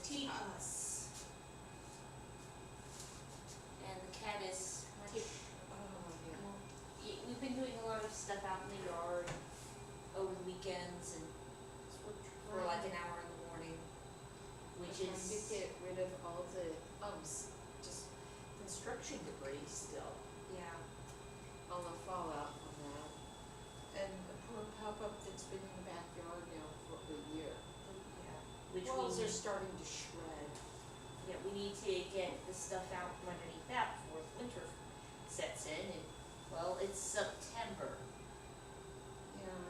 Teapots. And the cat is much, we've been doing a lot of stuff out in the yard over the weekends and for like an hour in the morning, which Trying is to get rid of all the just construction debris still, yeah. all the fallout from that. And the poor pop-up that's been in the backyard now for a year. Yeah. Which Walls we are starting to shred. yeah, we need to get the stuff out from underneath that before winter sets in, and well, it's September, Yeah.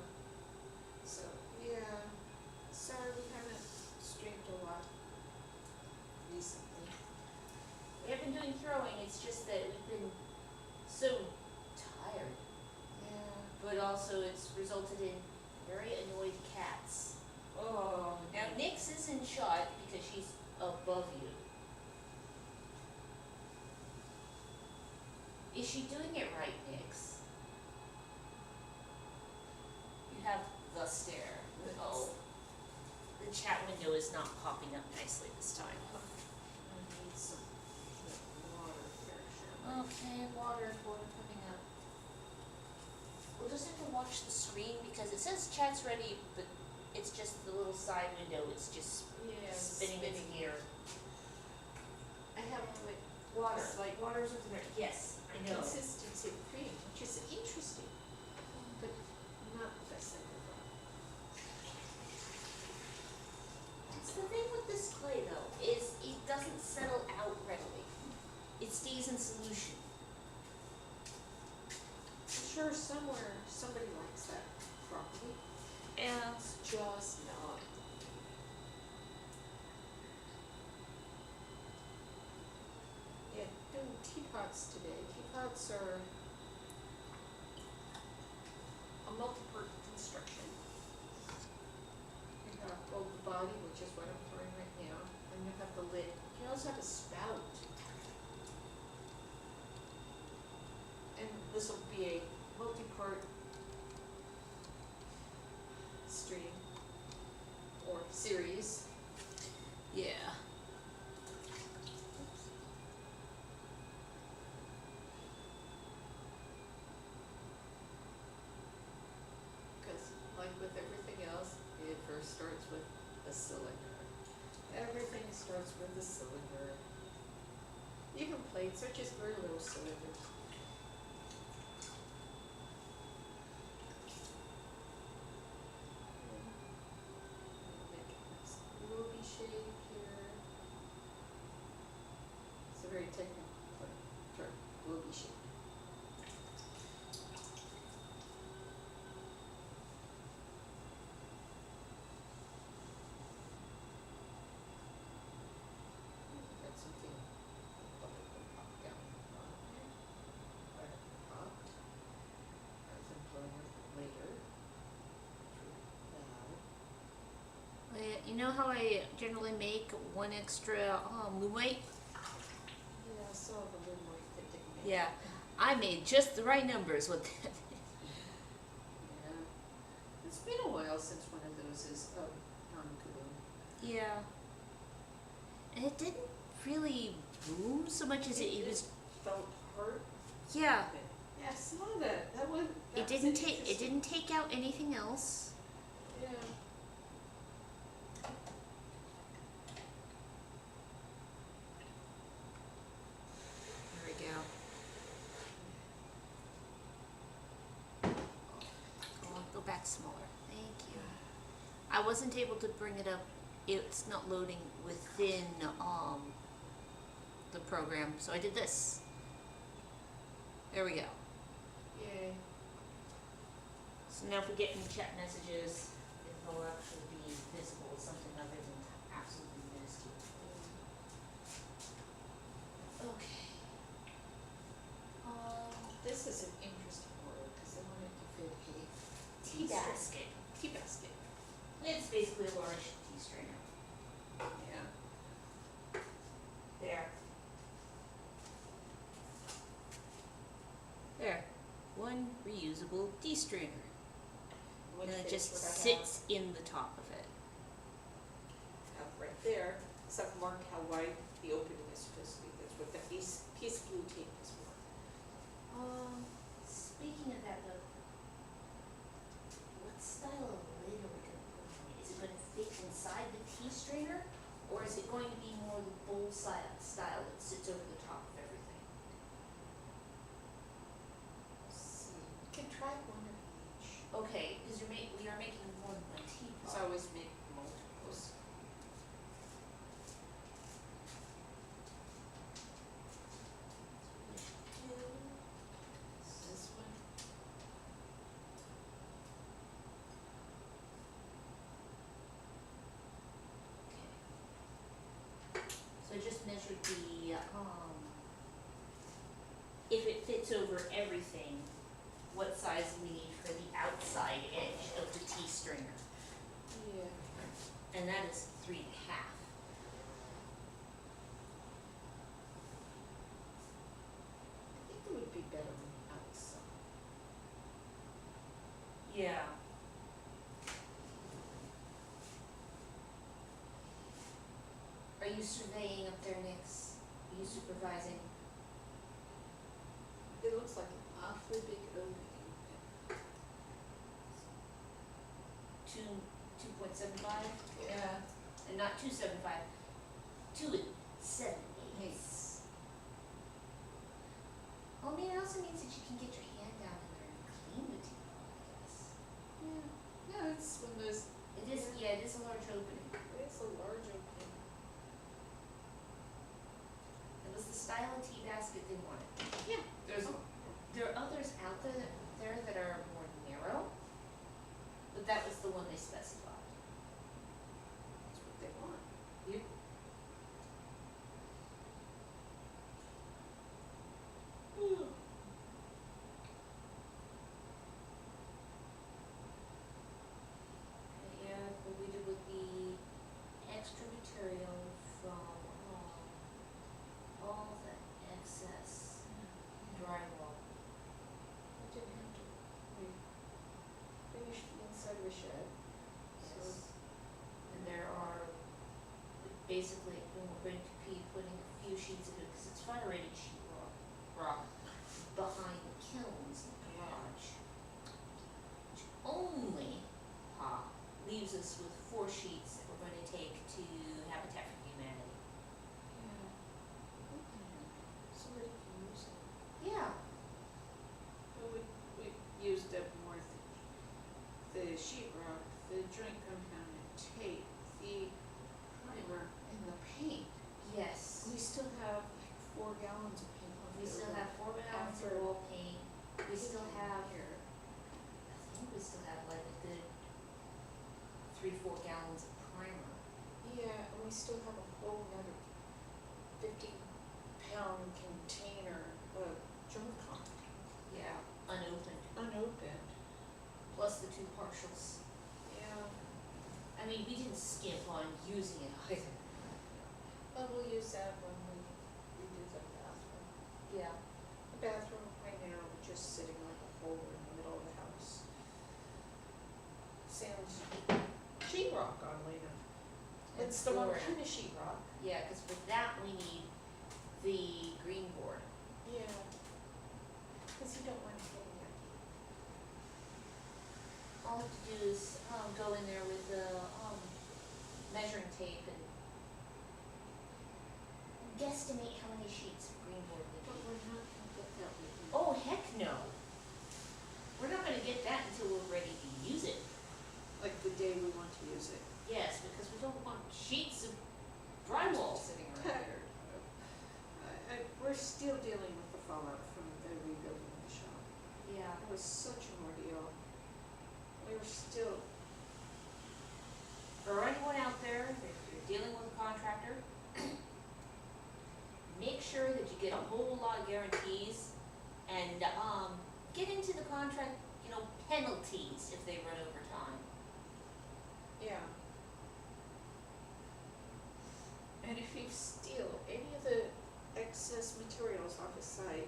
so Yeah. Sorry, we haven't streamed a lot recently. we have been doing throwing. It's just that we've been so tired, Yeah. but also it's resulted in very annoyed cats. Oh. Now Nyx isn't shot because she's above you. Is she doing it right, Nyx? You have the stare. Oh, the chat window is not popping up nicely this time. I need some water here, Sharon. Okay, water coming up. We'll just have to watch the screen because it says chat's ready, but it's just the little side window. It's just spinning in the gear. I have like Water, It's like water's with the yes, I know. consistency of cream, which is interesting, but not the best I could find. It's the thing with this clay though, is it doesn't settle out readily. It stays in solution. I'm sure somewhere somebody likes that property. And It's just not. Yeah, doing teapots today. Teapots are a multi-part construction. You have both the body, which is what I'm throwing right now, and you have the lid. You also have a spout. And this will be a multi-part stream or series. yeah. Because like with everything else, it first starts with a cylinder. Everything starts with a cylinder. Even plates are just very little cylinders. Make a nice ruby shape here. It's a very technical term, ruby shape. Got something bucket will pop down on here. Or it popped. As I'm blowing it later. Now. You know how I generally make one extra moon white? Yeah, I saw the little white that didn't make Yeah. it. I made just the right numbers with that. Yeah. It's been a while since one of those is non-glue. Yeah. And it didn't really boom so much as it was. Fell apart. Yeah. Yeah, I saw that. That was. It didn't take out anything else. Yeah. There we go. Go back smaller. Thank you. I wasn't able to bring it up. It's not loading within the program, so I did this. There we go. Yay. So now if we get any chat messages, it'll actually be visible as something other than absolutely minuscule. Okay. This is an interesting word because I wanted to fit a Tea basket. tea basket. It's basically a large tea strainer. Yeah. There. There. One reusable tea strainer. Which And it is just what I sits in the top of it. have right there. because I've marked how wide the opening is supposed to be. That's what that piece of blue tape is for. Speaking of that though, what style of lid are we gonna put on it? Is it gonna fit inside the tea strainer? Or is it going to be more the bowl style that sits over the top of everything? Let's see. You can try one of each. Okay, because we are making more than one teapot. So I always make multiples. This one. So I just measured if it fits over everything, what size we need for the outside edge of the tea strainer. Yeah. And that is 3.5. I think it would be better on the outside. Yeah. Are you surveying up there, Nix? Are you supervising? It looks like an awfully big opening. 2.75? Yeah. And not 2.75, 2.78. Nice. Well, I mean, it also means that you can get your hand down in there and clean the teapot, I guess. Yeah. Yeah, it's one of those. It is, yeah, it is a large opening. It's a large opening. It was the style of tea basket they wanted. Yeah. There are others out there that are more narrow, but that was the one they specified. That's what they want. Yep. Yeah, what we did with the extra material from all the excess drywall. We didn't have to. We finished the inside of the shed. Yes. And there are, basically, we're going to be putting a few sheets of it, because it's fire rated sheet rock behind the kilns in the garage. Which only leaves us with 4 sheets that we're going to take to Habitat for Humanity. Yeah. Somebody can use it. Yeah. But we used up more the sheetrock, the joint compounded tape, the primer, and the paint. Yes. We still have like 4 gallons of paint left. We still over. have 4 gallons of After- wall paint. We still have, Here. I think we still have like a good 3-4 gallons of primer. Yeah, and we still have a whole another 50-pound container of junk con, Yeah. Unopened. unopened. Plus the 2 partials. Yeah. I mean, we didn't skimp on using it either. But we'll use that when we do the bathroom. Yeah. The bathroom right now, we're just sitting like a hole in the middle of the house. Sounds sheetrock on later. And It's the wrong flooring. kind of sheetrock. Yeah, because with that we need the green board. Yeah. Because you don't want to get it. All we have to do is go in there with the measuring tape and guesstimate how many sheets of green board we But need. we're not gonna get that with you. Oh, heck no. We're not gonna get that until we're ready to use it. Like the day we want to use it. Yes, because we don't want sheets of drywall sitting around here. We're still dealing with the fallout from the rebuilding of the shop. Yeah. It was such an ordeal. We were still, For anyone out there, if you're dealing with a contractor, make sure that you get a whole lot of guarantees and get into the contract, penalties if they run over time. yeah. And if you steal any of the excess materials off the site,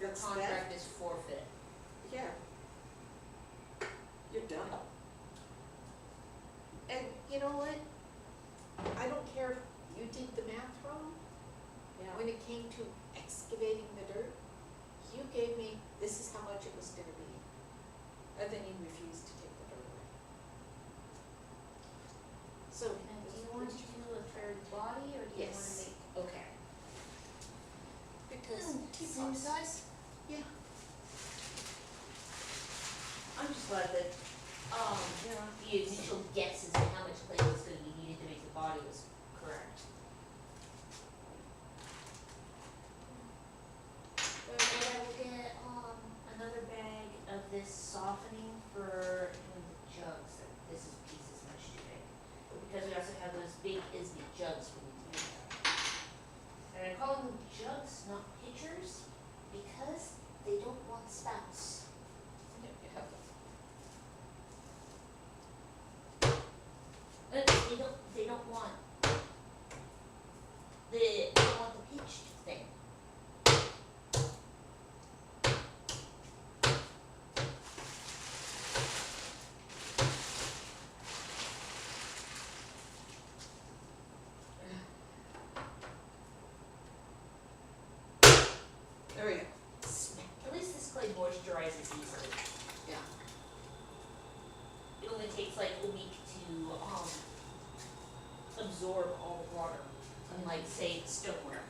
Your that's contract is forfeit. yeah. You're done. And you know what? did the math wrong. Yeah. When it came to excavating the dirt, you gave me, this is how much it was gonna be. And then you refused to take the dirt away. So. Now, do you want to do a third body, or do you want to Yes. make, okay. Because Same teapots. size? Yeah. I'm just glad that, Yeah. the initial guesses at how much clay was gonna be needed to make the body was correct. And I will get, another bag of this softening for doing the jugs, this is pieces much too big. Because we also have those big Isney jugs we need to do that. And I call them jugs, not pitchers, because they don't want spouts. They don't want, they don't want the pitched thing. There we go. At least this clay moisturizes easily. Yeah. It only takes like a week to, absorb all the water, unlike say stoneware,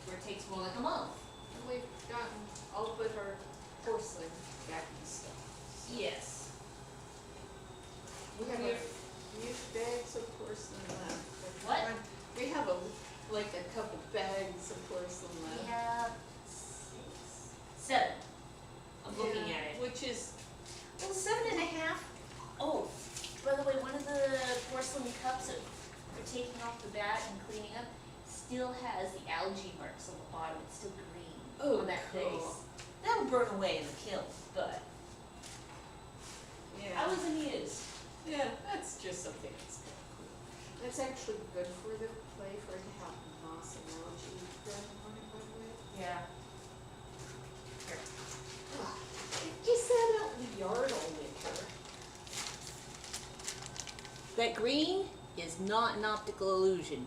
where it takes more like a month. And we've gotten all but our porcelain back in stock. Yes. We have a few bags of porcelain left. What? We have like a couple bags of porcelain left. We have 7. I'm looking Yeah, at it. which is, Well, 7.5. Oh, by the way, one of the porcelain cups that we're taking off the bat and cleaning up still has the algae marks on the bottom. It's still green Oh, on that cool. face. That'll burn away in the kiln, but yeah. I was amused. Yeah, that's just something that's kind of cool. That's actually good for the clay, for it to have moss and algae growing on it, by the way. Yeah. It just sat out in the yard all winter. That green is not an optical illusion.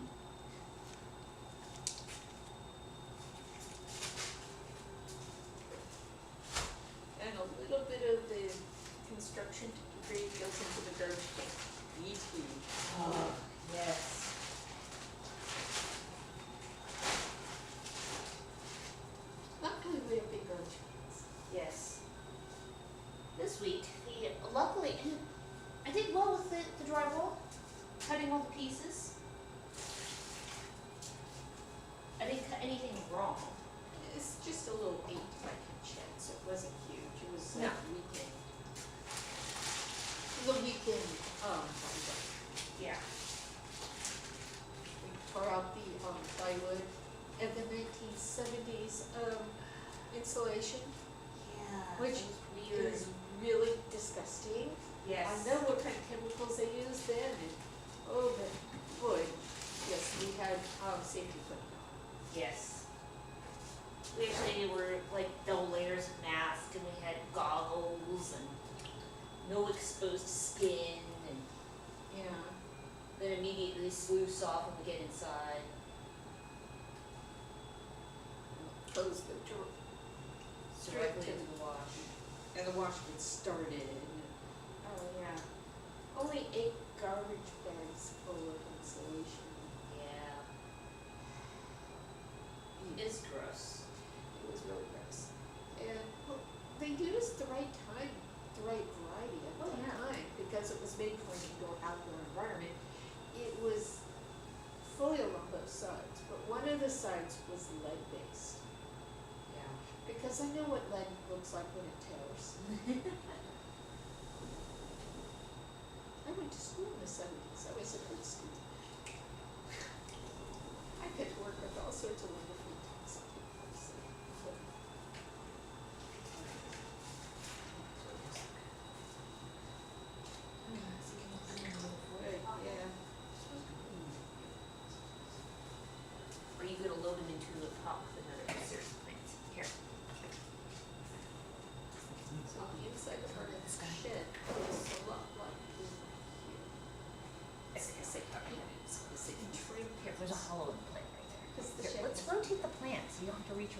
And a little bit of the construction debris goes into the garbage can. E.T. Oh, yes. Luckily, we have big garbage cans. Yes. This week, luckily, I did well with the drywall, cutting all the pieces. I didn't cut anything wrong. It's just a little 8 by 10 shed, so it wasn't huge. It was No. like weekend. It was a weekend, project. Yeah. We tore out the, plywood and the 1970s, insulation, Yeah. which weird. is really disgusting. Yes. I know what kind of chemicals they used then, and, oh, but, boy, yes, we had, safety equipment on. Yes. We actually were like double layers of mask, and we had goggles and no exposed skin, and Yeah. then immediately sluice off when we get inside. Close the door, Straight Directly to into the wash. and the wash gets started, and, oh, yeah. Only 8 garbage bags full of insulation. Yeah. It's gross. It was really gross. And, well, they used the right time, the right variety at Oh, that yeah. time, because it was made for an indoor outdoor environment. It was fully along both sides, but one of the sides was lead based. Yeah. Because I know what lead looks like when it tears. I went to school in the 70s. I was a good student. I could work with all sorts of wonderful toxic people. So. Right, yeah. Are you gonna load them into a pot with another series of plants? Here. So the inside of our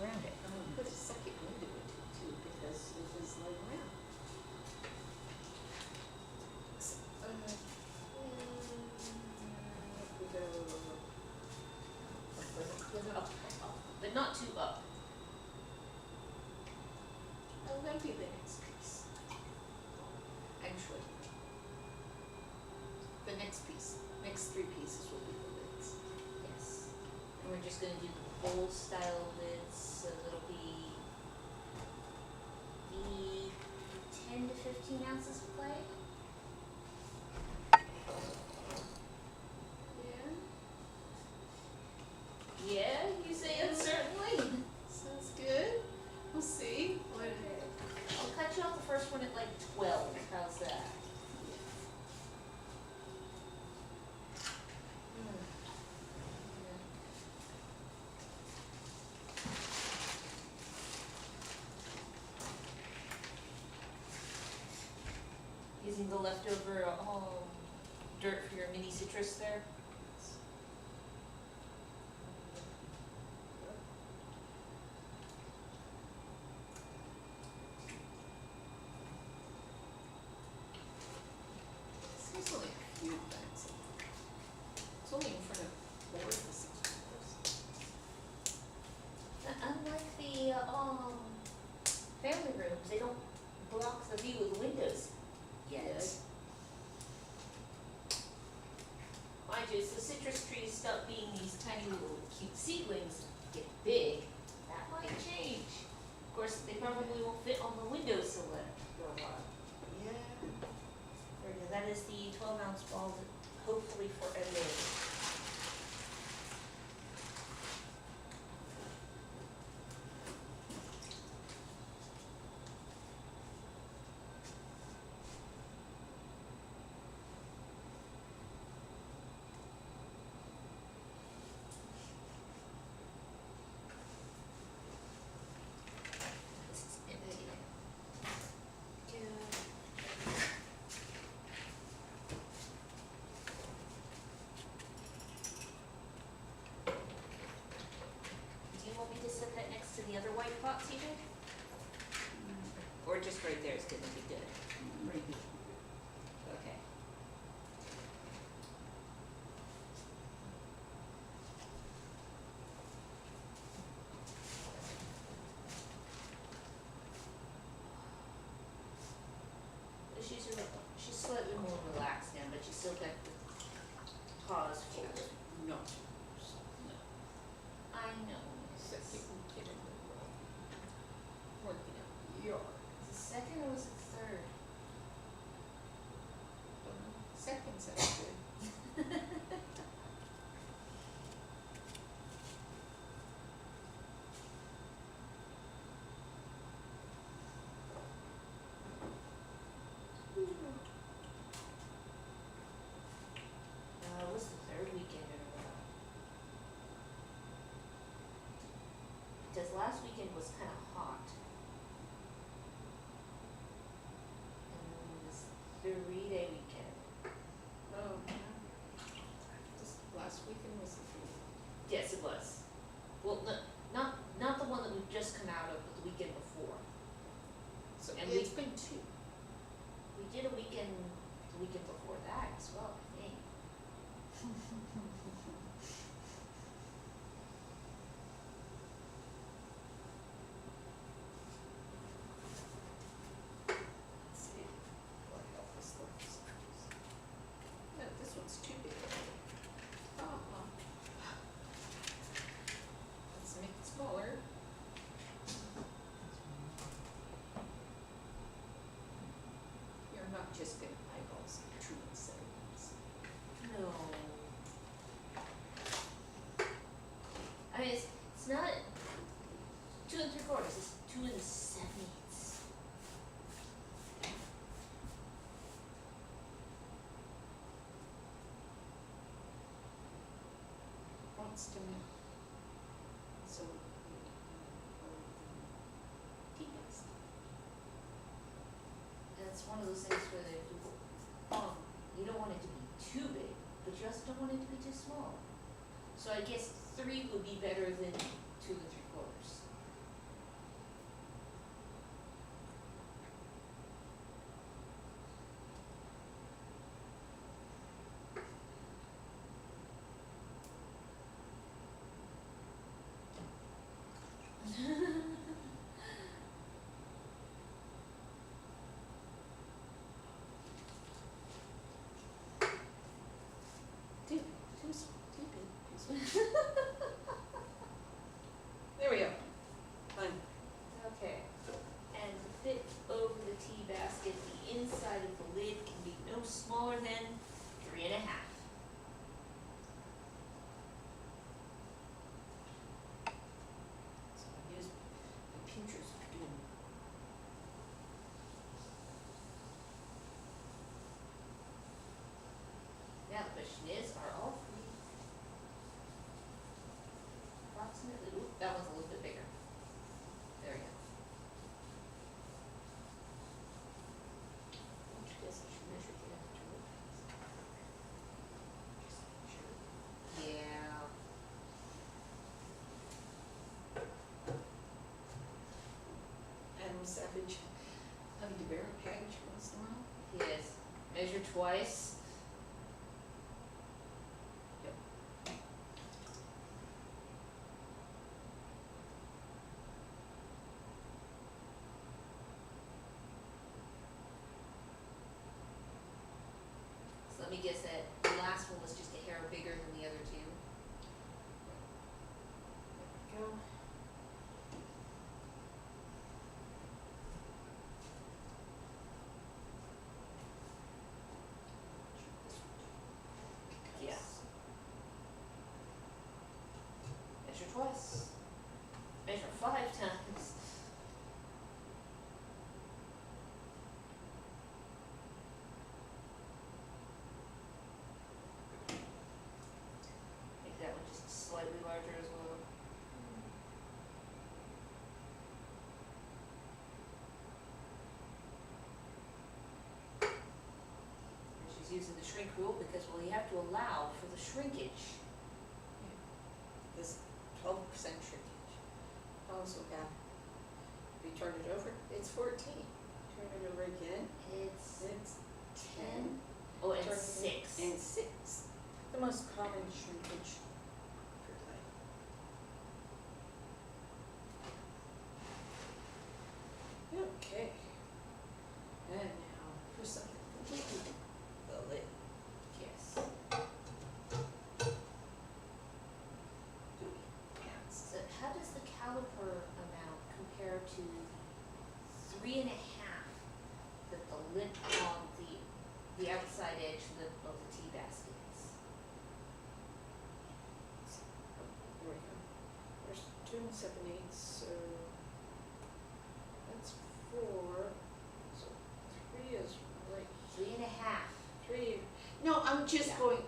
around it. I'm gonna put a second window into it too, because it is like round. We go Up, up, but not too up. oh, that'll be the next piece. Actually, the next piece, next three pieces will be the lids. Yes. And we're just gonna do the bowl style lids, so it'll be 10 to 15 ounces of clay. Yeah, Yeah, you say uncertainly. sounds good. We'll see. What? I'll cut you off the first one at like 12, how's that? Using the leftover dirt for your mini citrus there. There's only a few things. It's only in front of 4 of the 6 windows. Unlike the family rooms, they don't block the view of the windows yet. Yes. Mind you, as the citrus trees stop being these tiny little cute seedlings, get big, that might change. Of course, they probably won't fit on the windowsill for a while. Yeah. Because that is the 12-ounce ball, hopefully for a lid. This is empty. Do you want me to set that next to the other white pot, CJ? Or just right there is gonna be good? Right here. Okay. She's slightly more relaxed now, but she's still got the paws folded. No. I know. Second kid in the world. Working out yard. The second or was it third? Second sounds good. It was the third weekend in a row. Because last weekend was kind of hot. And this 3-day weekend. Oh, yeah. This last weekend was the food. Yes, it was. Well, not the one that we've just come out of, but the weekend before. So And it's been 2. We did a weekend, the weekend before that as well, I think. Let's see. What help is this? No, this one's too big. Let's make it smaller. You're not just gonna eyeball some true settings. No. I mean, it's not 2 3/4, it's 2 7/8. Wants to make. So. Teapots. And it's one of those things where they do, you don't want it to be too big, but you also don't want it to be too small. So I guess 3 would be better than 2 3/4. outside of the lid can be no smaller than 3.5. So I use my pinchers for doing. Now the question is, are all 3 approximately, oop, that one's a little bit bigger. There we go. I guess I should measure the afterwards. Yeah. Animal Savage, having to bear a package once in a while. Yes. Measure twice. Yep. So let me guess that the last one was just a hair bigger than the other 2. There we go. Yeah. Measure twice. Measure 5 times. Make that one just slightly larger as well. And she's using the shrink rule because, well, you have to allow for the shrinkage. This 12% shrinkage. Also have, we turn it over, it's 14. Turn it over again, It's it's 10. Oh, and Turn it 6. and 6. The most common shrinkage per type. Okay. And now for something completely different, the lid. Yes. Gooey pants. So how does the caliper amount compare to the 3.5 that the lip on the outside edge lip of the tea basket is? There we go. There's 2 7/8, so that's 4. So 3 is right. 3.5. 3. No, I'm just Yeah. going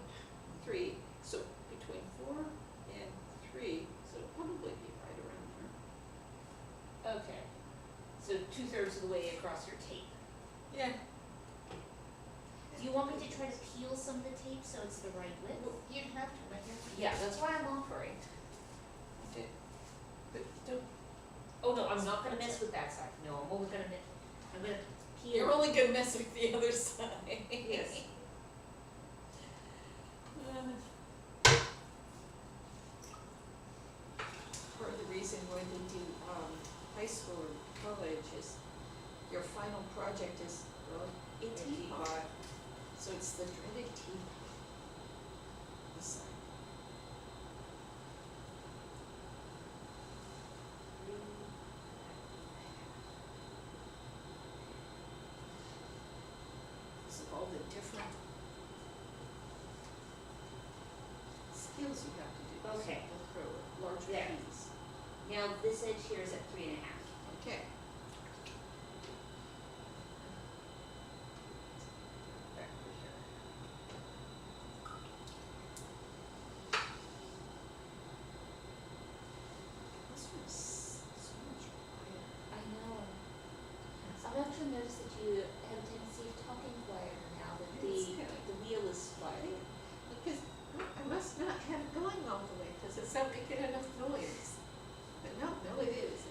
3. So between 4 and 3, so it'll probably be right around there. Okay. So 2/3 of the way across your tape. Yeah. Do you want me to try to peel some of the tape so it's the right width? Well, you'd have to, my hands. Yeah, that's why I'm offering. Okay. But don't. Oh no, I'm not gonna mess with that side. No, I'm only gonna I'm gonna peel. You're only gonna mess with the other side. Yes. Part of the reason why they do high school or college is your final project is a teapot. So it's the dreaded teapot. This side. So all the different skills you have to do. Okay. To throw larger There. peas. Now this edge here is at 3.5. Okay. Back over here. This one's so much quieter. I know. I've actually noticed that you have a tendency of talking quieter now that It's good. the wheel is quieter. Because I must not have it going all the way, because it's not making enough noise. But no, it is.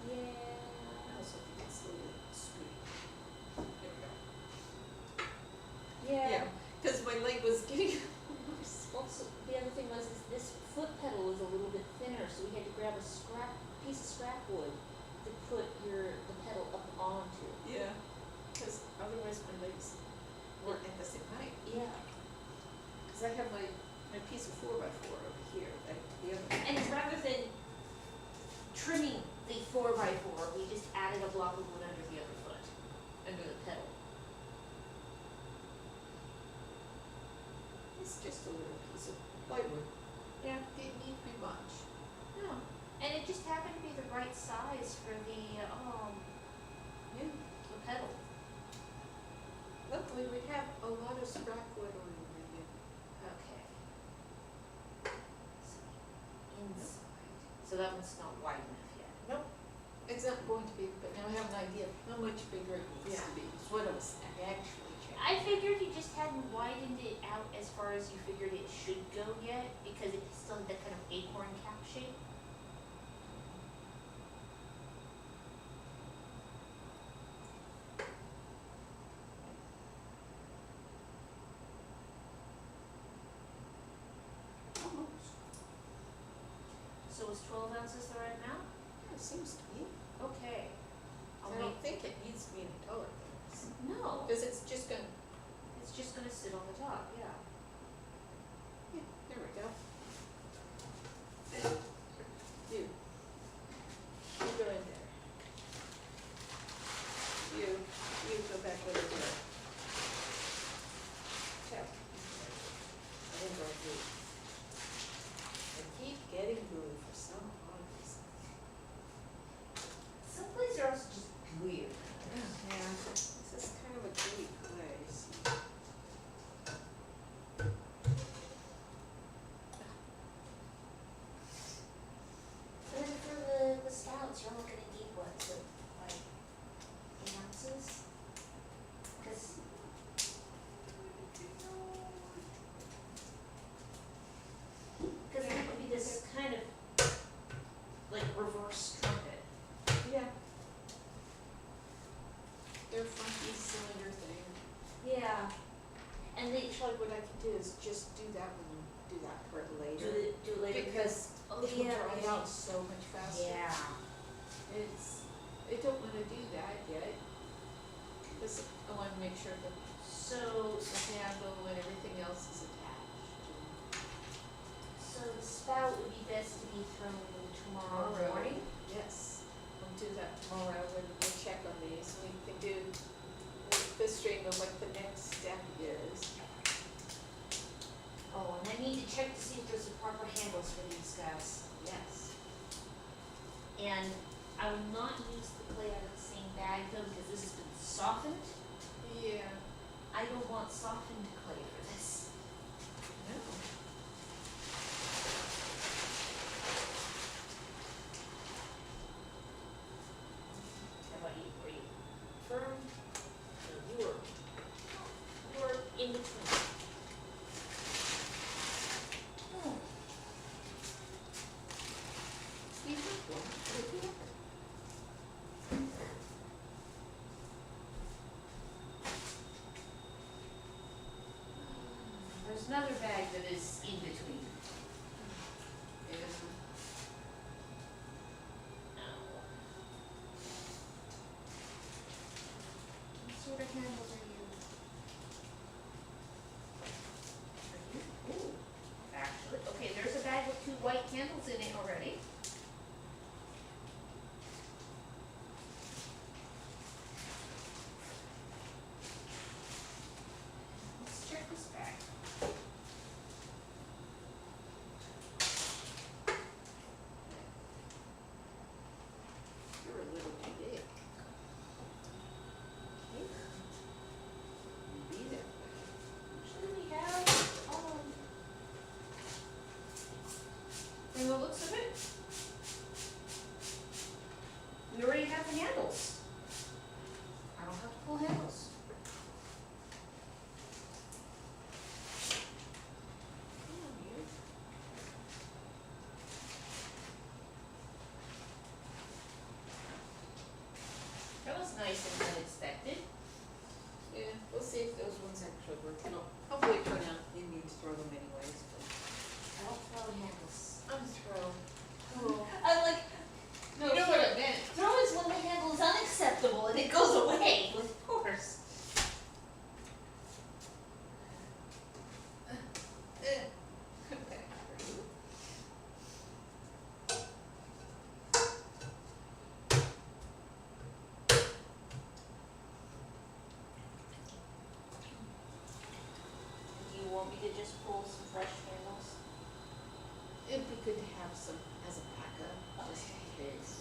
Yeah. I also think it's a little screwy. There we go. Yeah. Because my leg was getting worse. Also, the other thing was is this foot pedal is a little bit thinner, so we had to grab a piece of scrap wood to put the pedal up onto. Yeah. Because otherwise my legs weren't at the same height. Yeah. Because I have my piece of 4x4 over here. The other. And rather than trimming the 4x4, we just added a block of wood under the other foot, under the pedal. It's just a little piece of plywood. Yeah. Didn't need to be much. No. And it just happened to be the right size for the Yeah. pedal. Luckily, we have a lot of scrap wood on it. Okay. So inside. So that one's not wide enough yet. Nope. It's not going to be, but now I have an idea of how much bigger it needs to be. It's what I was actually checking. I figured you just hadn't widened it out as far as you figured it should go yet, because it still had that kind of acorn cap shape. Almost. So is 12 ounces the right amount? Yeah, it seems to be. Okay. I don't think it needs to be any taller than this. No, Because it's just gonna, it's just gonna sit on the top, yeah. yeah, there we go. You. You go in there. You go back over there. Tap. I will go through. I keep getting gooey for some odd reason. Some places are also just weird. Yeah, this is kind of a gooey place. And then for the stouts, you're only gonna need what, so like 8 ounces? Cause it would be this kind of like reverse trumpet. Yeah. They're funky cylinder thing. Yeah. And they Actually, what I could do is just do that one and do that part later. do it later. Because Oh, it'll yeah, dry yeah. out so much faster. Yeah. I don't wanna do that yet. Cause I wanna make sure that So, the handle and everything else is attached. so the spout would be best to be thrown tomorrow morning? Yes, we'll do that tomorrow when we check on these, we can do the stream of what the next step is. Oh, and I need to check to see if there's the proper handles for these guys. Yes. And I will not use the clay out of the same bag though, because this has been softened. Yeah. I don't want softened clay for this. No. How about you? Are you firm? No, you're in between. Hmm. You have one, what do you have? There's another bag that is in between. Yeah. What sort of handles are you? Ooh, actually, okay, there's a bag with 2 white candles in it already. Let's check this bag. You're a little too big. Be that way. Actually, we have, from the looks of it, we already have the handles. I don't have to pull handles. Come on, you. That was nice and unexpected. Yeah, we'll see if those ones actually work. It'll hopefully turn out you need to throw them anyways, but I don't throw handles. I'm thrilled. Cool. I'm like, no, You know what I meant. throw is when the handle is unacceptable and it goes away, of course. Come back for you. Do you want me to just pull some fresh candles? It'd be good to have some as a backup, just in case.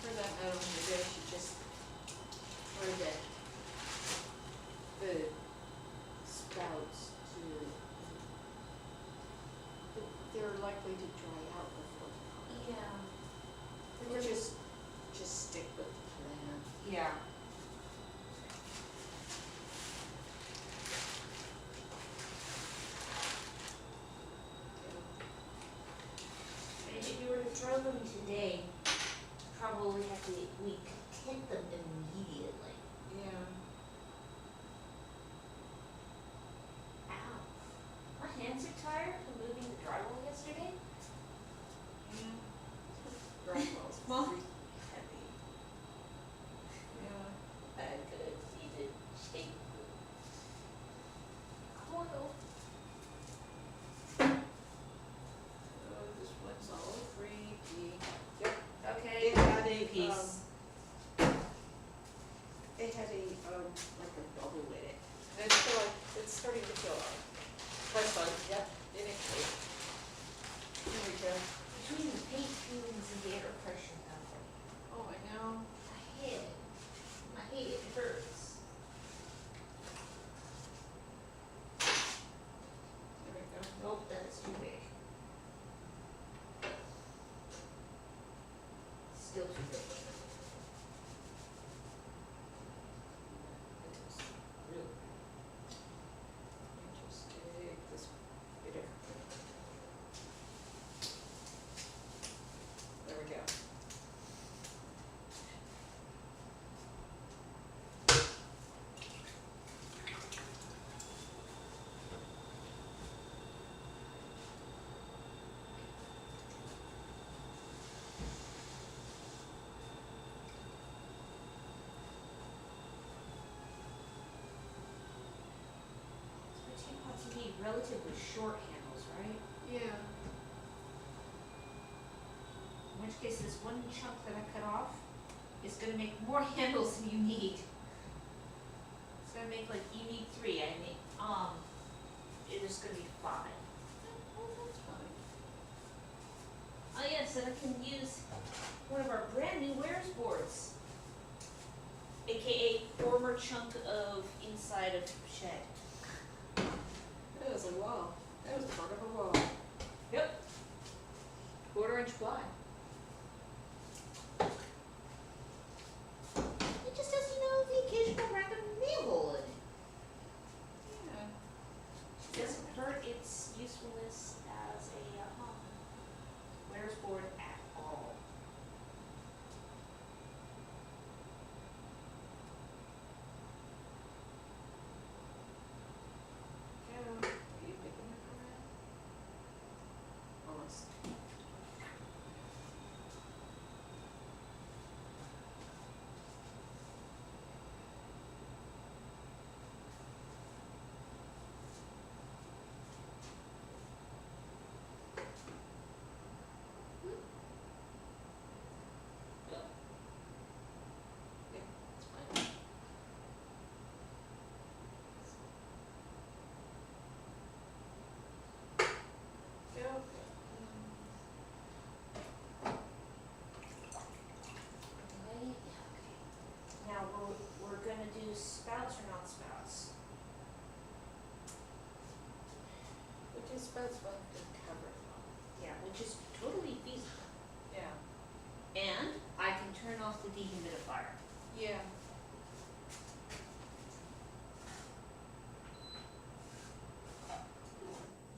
For that matter, maybe I should just try the spouts to, they're likely to dry out before the Yeah. Or just stick with the plan. Yeah. And if you were to throw them today, probably have to, we could tint them immediately. Yeah. Ow. My hands are tired from moving the drywall yesterday. Yeah. Drywall's Well, pretty heavy. Yeah. I could see the shape. Coil. Oh, this one's all creepy. Yep. Okay. It had a, Piece. it had a, like a bubble in it. And it's still like, it's starting to fill up. That's fun. Yep. In it. Here we go. Between the paint fumes and the air pressure though, Oh, I know. my head hurts. There we go. Nope, that's too big. Still too big. It is really. Let me just take this bit of. There we go. So teapots need relatively short handles, right? Yeah. In which case this one chunk that I cut off is gonna make more handles than you need. It's gonna make like, you need 3, I need, it is gonna be 5. Oh, that's fine. Oh yes, and I can use one of our brand new wares boards. AKA former chunk of inside of shed. That was a wall. That was part of a wall. Yep. 1/4-inch ply. It just has, the occasional random nail hole in it. Yeah. Doesn't hurt its usefulness as a wares board at all. Yeah. Are you picking up on that? Almost. Yeah, it's fine. Yeah. Okay. Now we're gonna do spouts or not spouts? Which is best one to cover them. Yeah, which is totally feasible. Yeah. And I can turn off the dehumidifier. Yeah.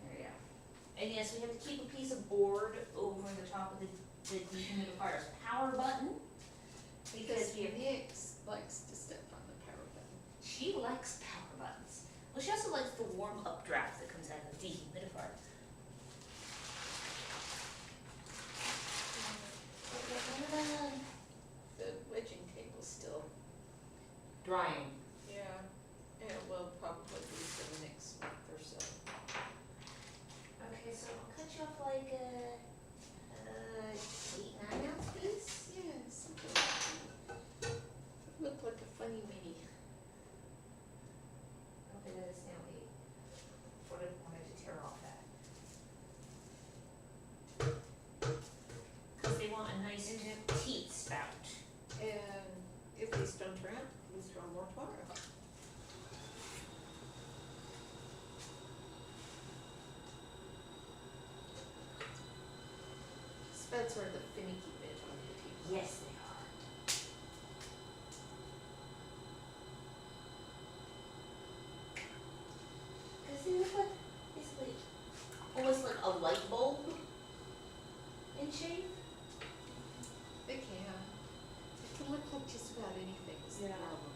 There you go. And yes, we have to keep a piece of board over the top of the dehumidifier's power button. Because we have, Nix likes to step on the power button. she likes power buttons. Well, she also likes the warm updraft that comes out of the dehumidifier. The wedging table's still, Drying. yeah, you off like a 8-9 ounce piece. Yeah, something like that. Looked like a funny mini. Okay, that is now 8. What I wanted to tear off that. Cause they want a nice teat spout. And if these don't turn out, we throw more tomorrow. Spouts are the finicky bit on the teapot. Yes, they are. Cause they look like, basically, almost like a light bulb in shape. They can. It can look like just about anything is the Yeah. problem.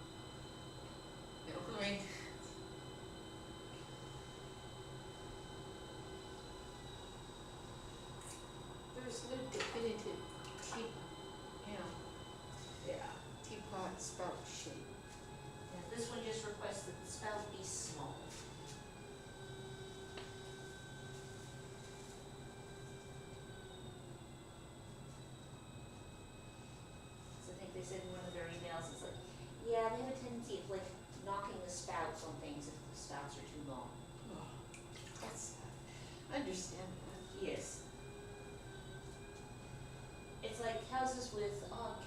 Right. There's no definitive Yeah. teapot spout shape. Yeah, this one just requests that the spout be small. So I think they said in one of their emails, it's like, yeah, they have a tendency of like knocking the spouts on things if the spouts are too long. Oh, that's sad. I understand that. Yes. It's like houses with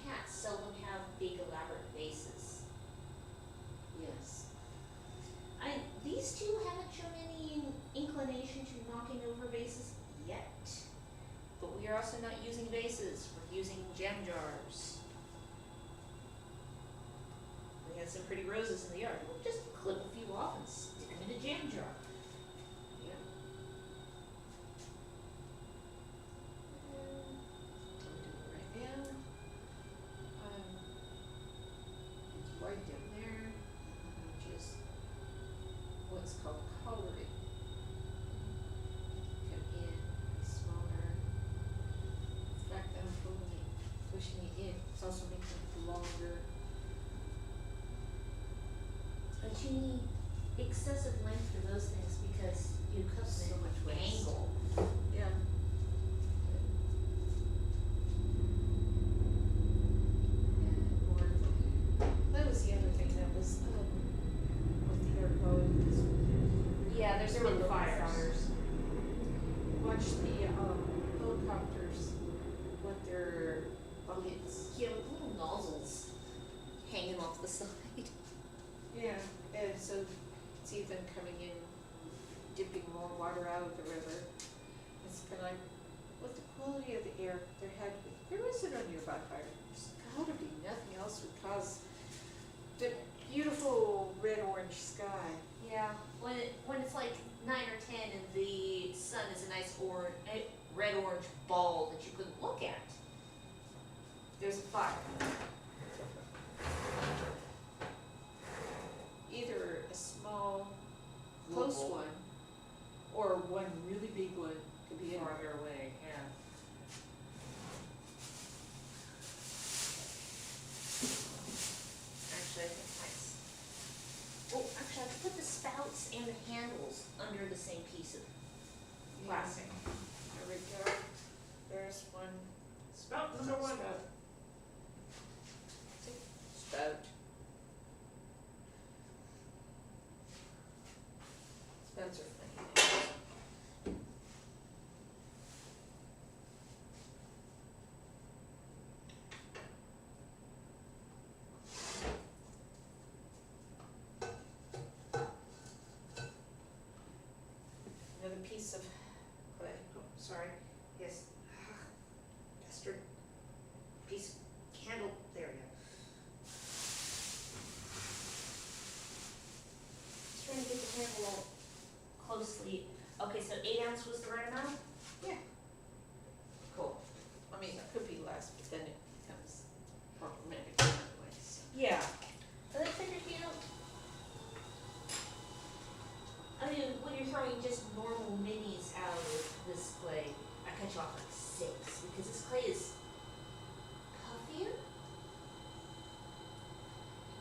cats seldom have big elaborate vases. Yes. These two haven't shown any inclination to knocking over vases yet. But we are also not using vases, we're using gem jars. We had some pretty roses in the yard, we'll just clip a few off and stick them in a jam jar. Yeah. I'll do it right now. It's right down there. Just what's called coloring. Come in, be smaller. The fact that I'm pushing it in, it's also making it longer. But you need excessive length for those things because you cut them So at much an waste. angle. Yeah. And more glue. That was the other thing that was, with the article, Yeah, there's there been were fires. watch the, helicopters with their buckets. Yeah, with little nozzles hanging off the side. Yeah. And so it's even coming in, dipping more water out of the river. It's been like, with the quality of the air, there isn't a nearby fire. There's gotta be nothing else would cause the beautiful red-orange sky. Yeah, when it's like 9 or 10 and the sun is a nice red-orange ball that you couldn't look at, there's a fire. Either a small, close Local. one, or one really big one could be anywhere. Farther away, yeah. Actually, I think I could put the spouts and the handles under the same piece of plastic. There we go. There's one. Spout number 1. Spout. Spouts are funny. Another piece of clay. Oh, sorry. Yes. Bastard. Piece of candle. There we go. Just trying to get the handle all closely. Okay, so 8 ounce was the right amount? Yeah. Cool. I mean, it could be less, but then it becomes problematic anyway, so. Yeah. But I figured, I mean, when you're throwing just normal minis out of this clay, I cut you off like 6 because this clay is puffier,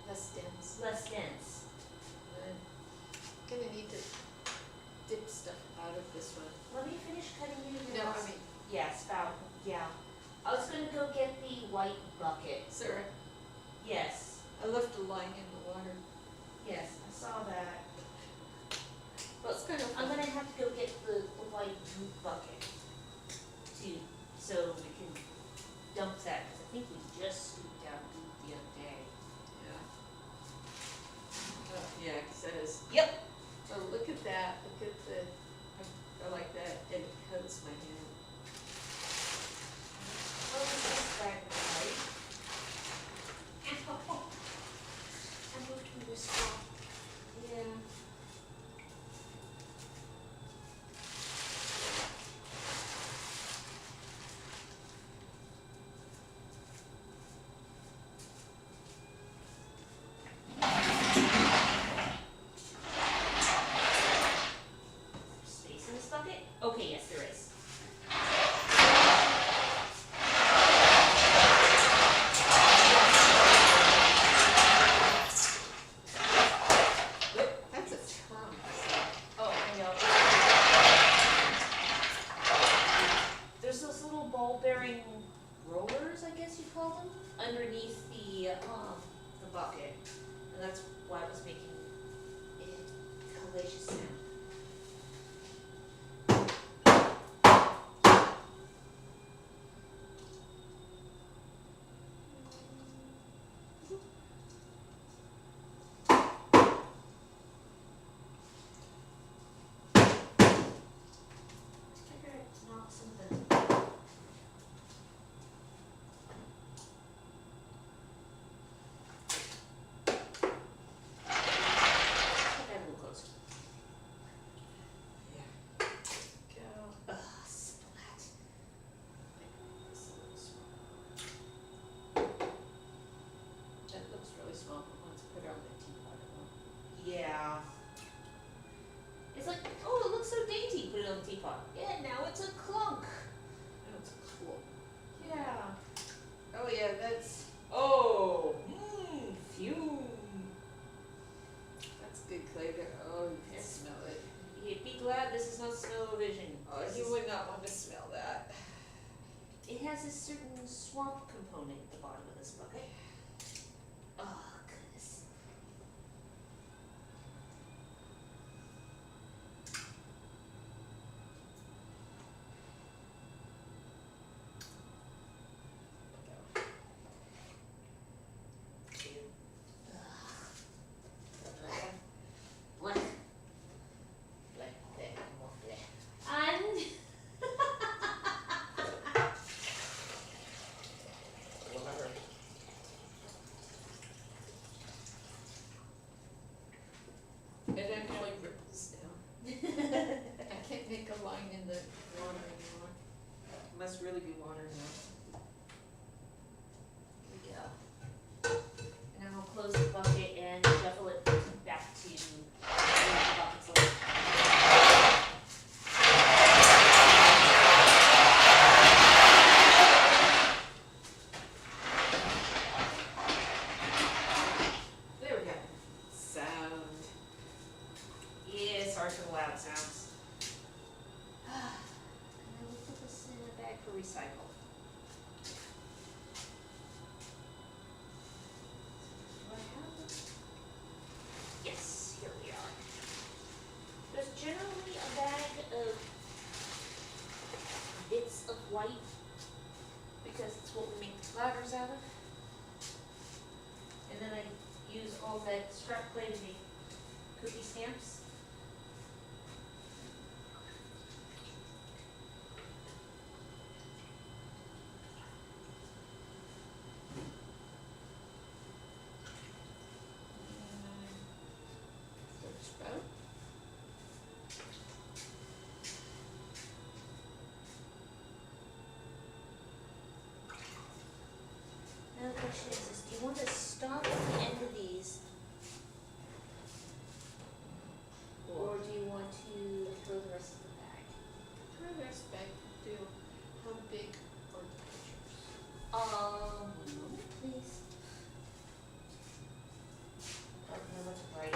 Less dense. less dense. Gonna need to dip stuff out of this one. Let me finish cutting you. No, I mean, Yeah, spout, yeah. I was gonna go get the white bucket. Sarah, Yes, I left a line in the water. yes, I saw that. That's kind of I'm fun. gonna have to go get the white goop bucket too, so we can dump that, cause I think we just scooped out goop the other day. Yeah. Yeah, 'cause that is, Yep. oh, look at that, look at the, I like that, it coats my hand. Oh, this is back right. Ow. I moved from this spot. Yeah. Space in this bucket? Okay, yes, there is. That's a trunk. Oh, I know. There's those little ball bearing rollers, I guess you call them, underneath the bucket. And that's why I was making a hellacious sound. I gotta knock some of the. Put that a little closer. Yeah. Go. Ugh, splat. This a little small. That looks really small, but once put it on the teapot, it won't. Yeah. It's like, oh, it looks so dainty. Put it on the teapot. Yeah, now it's a clunk. Oh, it's cool. Yeah. Oh yeah, that's Fume. good flavor. Oh, you can smell it. You'd be glad this is not smell-o-vision. Oh, you would not want to smell that. It has a certain swamp component at the bottom of this bucket. Oh, goodness. Blech. Blech, blech, more blech. And It actually ripples down. I can't make a line in the water anymore. it must really be water now. Here we go. And then I'll close the bucket and shuffle it back to where the bucket's like. There we go. Sound. Yeah, sorry for the loud sounds. And then we'll put this in a bag for recycle. Do I have it? Yes, here we are. There's generally a bag of bits of white because it's what we make the platters out of. And then I use all that scrap clay to make cookie stamps. Sprout. Now the question is this, do you want to stop at the end of these? Or do you want to throw the rest of the bag? Her respect to how big are the pictures? One moment, please. Oh, no, that's right,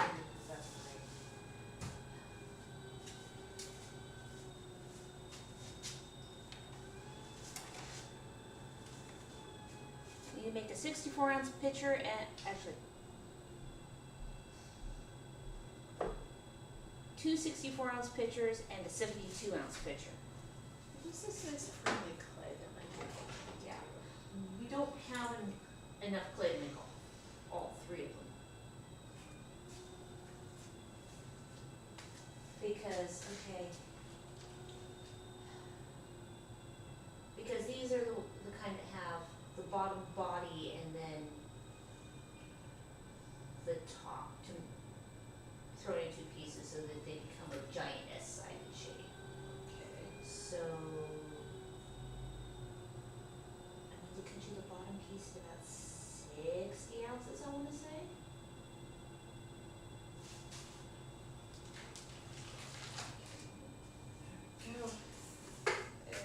that's right. make a 64-ounce pitcher and actually 2 64-ounce pitchers and a 72-ounce pitcher. This is this friendly clay that might be. Yeah. We don't have enough clay to make all three of them. Because, because these are the kind that have the bottom body and then the top to throw it into pieces so that they become a giantess-sided shape. Okay. So I need to cut you the bottom piece to about 60 ounces, I want to say. Go. And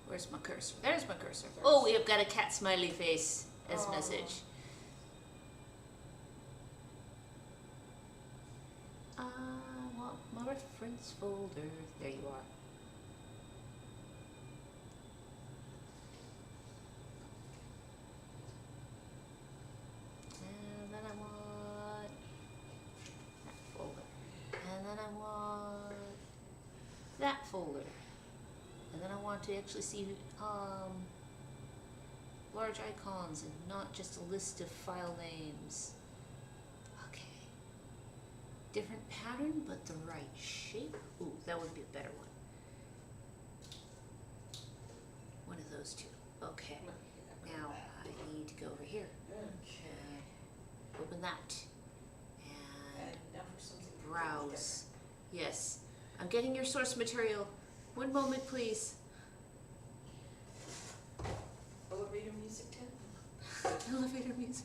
Where's my cursor? There's my cursor. Oh, we have got a cat smiley face as Oh. message. I want my reference folder. There you are. And then I want that folder. And then I want that folder. And then I want to actually see large icons and not just a list of file names. Okay. Different pattern, but the right shape. Ooh, that would be a better one. One of those two. Okay. Now I need to go over here. okay. Open that. And And now for something browse. Yes. I'm getting your source material. One moment, please. Elevator music 10. Elevator music.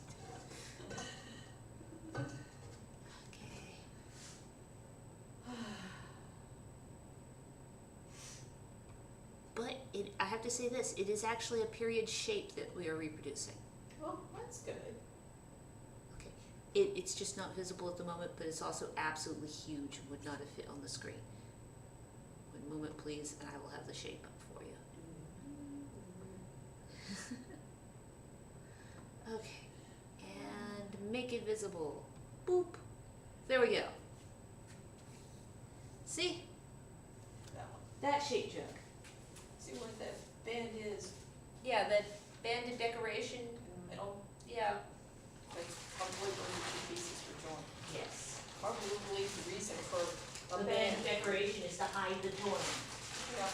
Okay. But I have to say this, it is actually a period shape that we are reproducing. Well, that's good. Okay. It's just not visible at the moment, but it's also absolutely huge and would not have fit on the screen. One moment, please, and I will have the shape up for you. Okay. And make it visible. Boop. There we go. See? That one. That shape jug. See what that band is Yeah, that banded decoration. in the middle? Yeah. That's probably going to two pieces for joint. Yes. Probably the reason for a The band. banded decoration is to hide the joint. Yeah.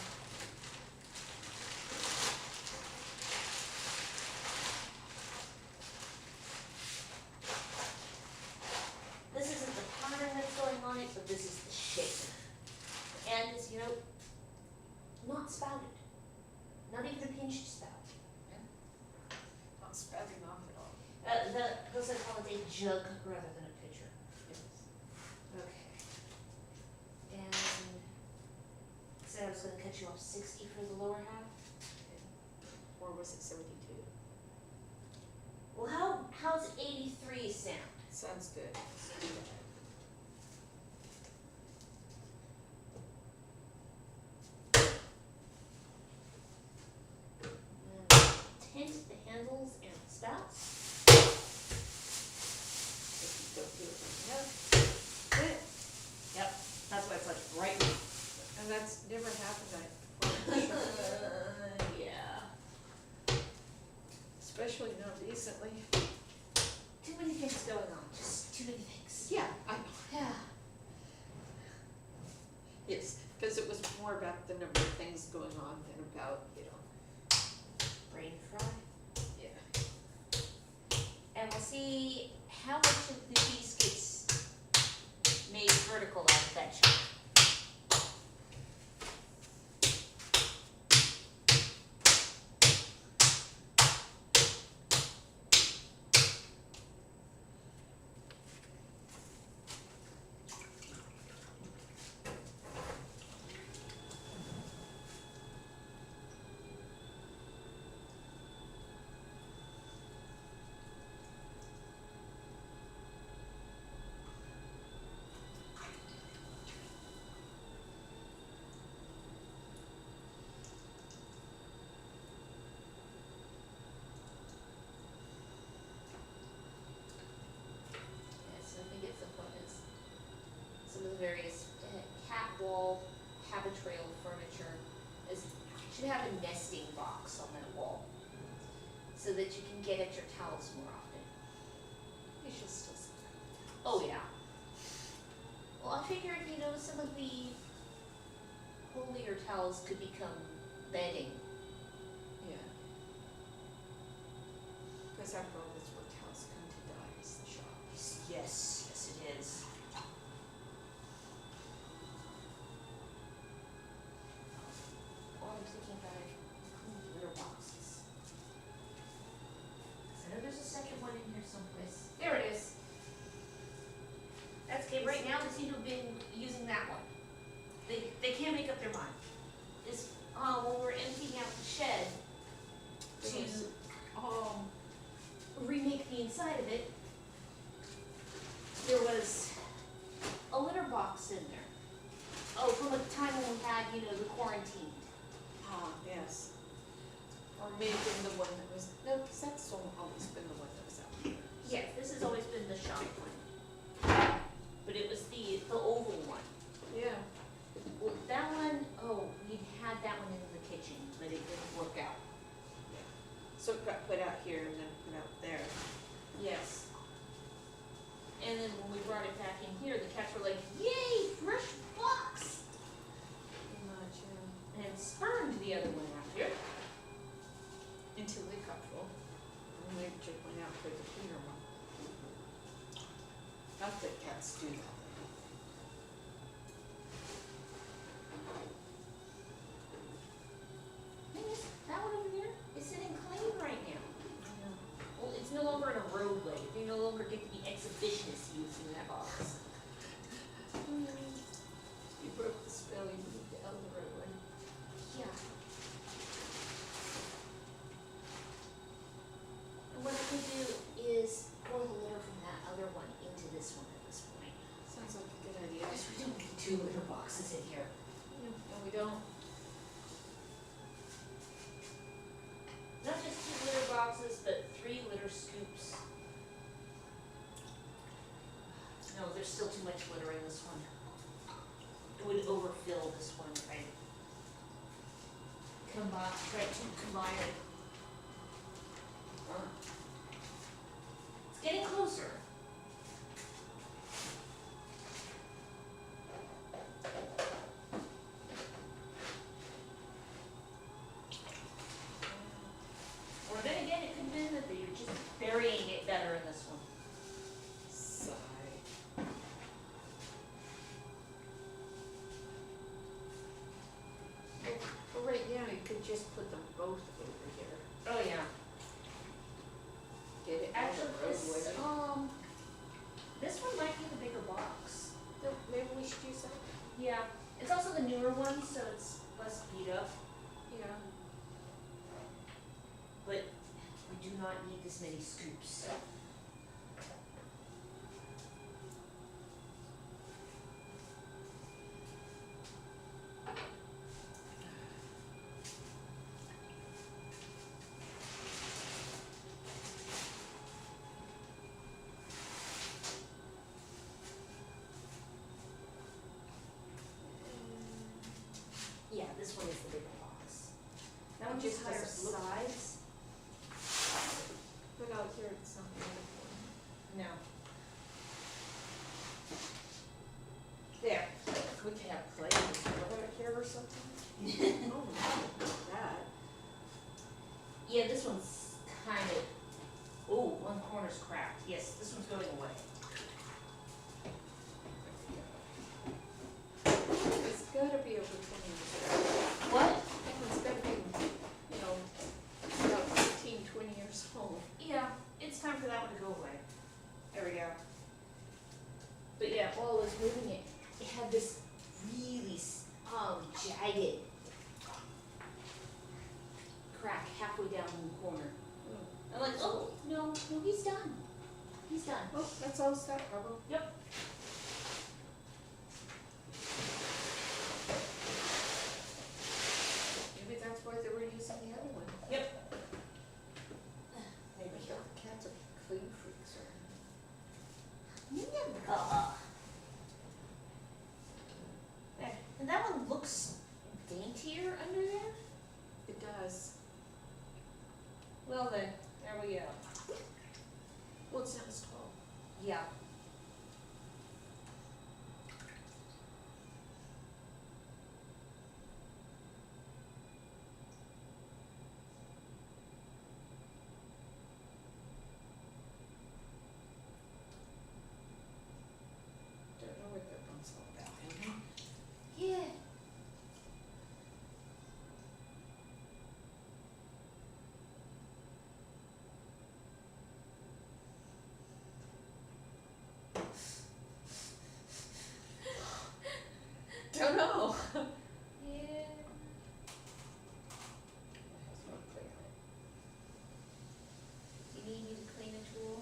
This isn't the pattern that's going on it, but this is the shape. And it's, not spouted. Not even a pinched spout. Not spouting off at all. Those I call it a jug rather than a pitcher. Yes. Okay. And said I was gonna cut you off 60 for the lower half. Or was it 72? Well, how's 83 sound? Sounds good. Let's do that. Tint the handles and the spouts. If you don't do it right now. Good. Yep, that's why it's like right. And that's never happened before. Yeah. Especially not recently. Too many things going on, just too many things. Yeah, I know. Yeah. Yes, because it was more about the number of things going on than about, Brain fry. yeah. And we'll see how much of the piece gets made vertical out of that chunk. so that you can get at your towels more often. You should still say Oh, yeah. Well, I figured, you know, some of the holier towels could become bedding. that. Yeah. Because after all, that's where towels come to die, is the shop. Yes, yes it is. Well, I'm thinking about it, litter boxes. 'Cause I know there's a second one in here someplace. There it is. That's good. Right now, they seem to have been using that one. They can't make up their mind. This, when we're emptying out the shed to, remake the inside of it, there was a litter box in there. Oh, from the time when we had, you know, the quarantine. Ah, yes. Or maybe the one that was, no, because that's always been the one that was out there. Yes, this has always been the shop one. But it was the oval one. Yeah. Well, that one, we'd had that one in the kitchen, but it didn't work out. So it got put out here and then put out there. Yes. And then when we brought it back in here, the cats were like, yay, fresh box! Pretty much, yeah. And spurned the other one out here. Until they got full. And they just went out for the cleaner one. Not that cats do that. Thing is, that one over here is sitting clean right now. Well, it's no longer in a roadway. They no longer get to be exhibitionists using that box. You broke the spell, you moved it out of the roadway. Yeah. And what I could do is pull the litter from that other one into this one at this point. Sounds like a good idea. Because we don't need 2 litter boxes in here. No, we don't. Not just 2 litter boxes, but 3 litter scoops. No, there's still too much litter in this one. It would overfill this one if I tried to combine it. It's getting closer. Or then again, it could have been that you're just burying it better in this one. Sigh. Well, right now, you could just put them both over here. Oh, yeah. Get it out of Actually, the roadway. this one might be the bigger box. No, maybe we should use that. Yeah, it's also the newer one, so it's less beat up, Yeah. but we do not need this many scoops. Yeah, this one is the bigger box. That one just Just higher doesn't look- size. But out here, it's not the other one. No. There, we can have play over here or something. Oh, not that. Yeah, this one's kind of, oh, one corner's cracked. Yes, this one's going away. It's gotta be over 20 years old. What? That one's gotta be, about 15, 20 years old. Yeah, it's time for that one to go away. There we go. But yeah, while I was moving it, it had this really, jagged crack halfway down in the corner. I'm like, oh, no, he's done. He's done. Oh, that's all it's that problem. Yep. Maybe that's why they were using the other one. Yep. Maybe the cats are clean freaks or. Never. There. And that one looks daintier under there. It does. Well then, goes down as tall. Yeah. Don't know what that one's all about. Yeah. Don't know. Yeah. Has no clue. You need me to clean a tool?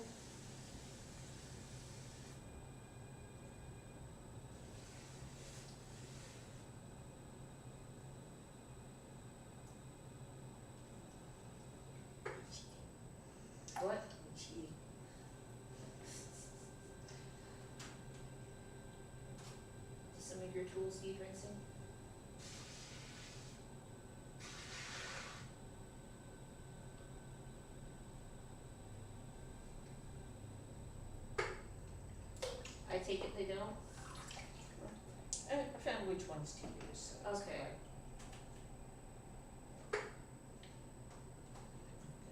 What? Cheating. Do some of your tools need rinsing? I take it they don't? I found which ones to use, so that's Okay. fine.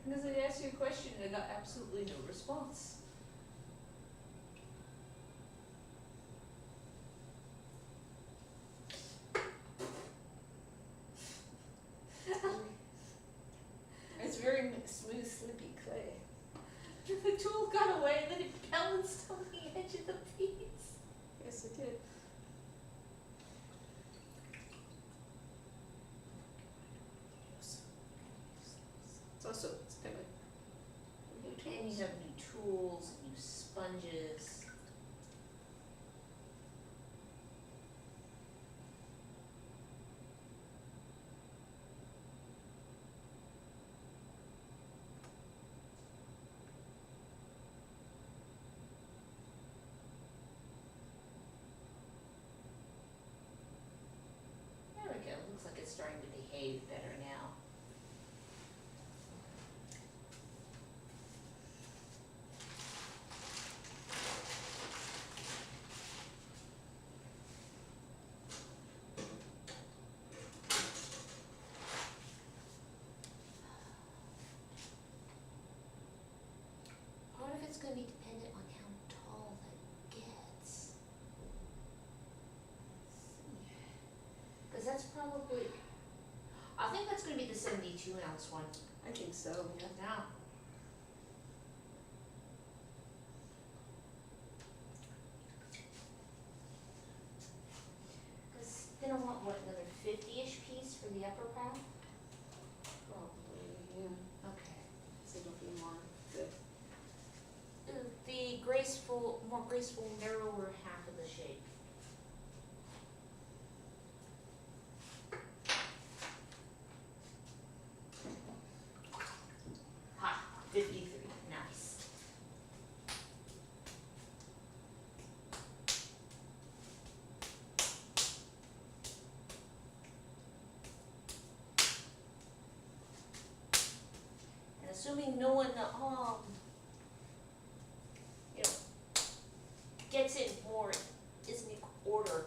Because I asked you a question and I got absolutely no response. It's very smooth, slippy clay. The tool got away and then it balanced on the edge of the piece. Yes, it did. It's also, it's kind of new tools. And you have new tools, new sponges. There we go, looks like it's starting to behave better now. Part of it's gonna be dependent on how tall that gets. Cause that's probably, I think that's gonna be the 72-ounce one. I think so, yeah. Now. Cause then I want, what, another 50-ish piece for the upper half? Probably, yeah. Okay. So it'll be more good. The graceful, more graceful, narrower half of the shape. Ha, 53, nice. And assuming no one, you know, gets it more ismic order,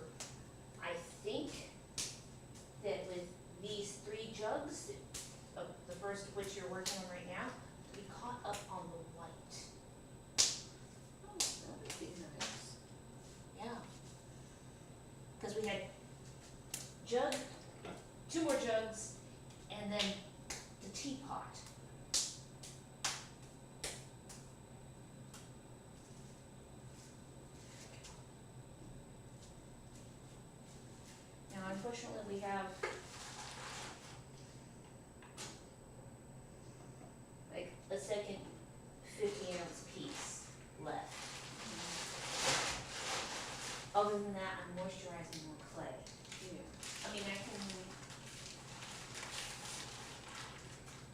I think that with these 3 jugs, of the first of which you're working on right now, we caught up on the white. Oh, that would be nice. Yeah. Cause we had jug, 2 more jugs, and then the teapot. Now unfortunately we have like a second 50-ounce piece left. Other than that, I'm moisturizing more clay. Yeah. I mean, I can.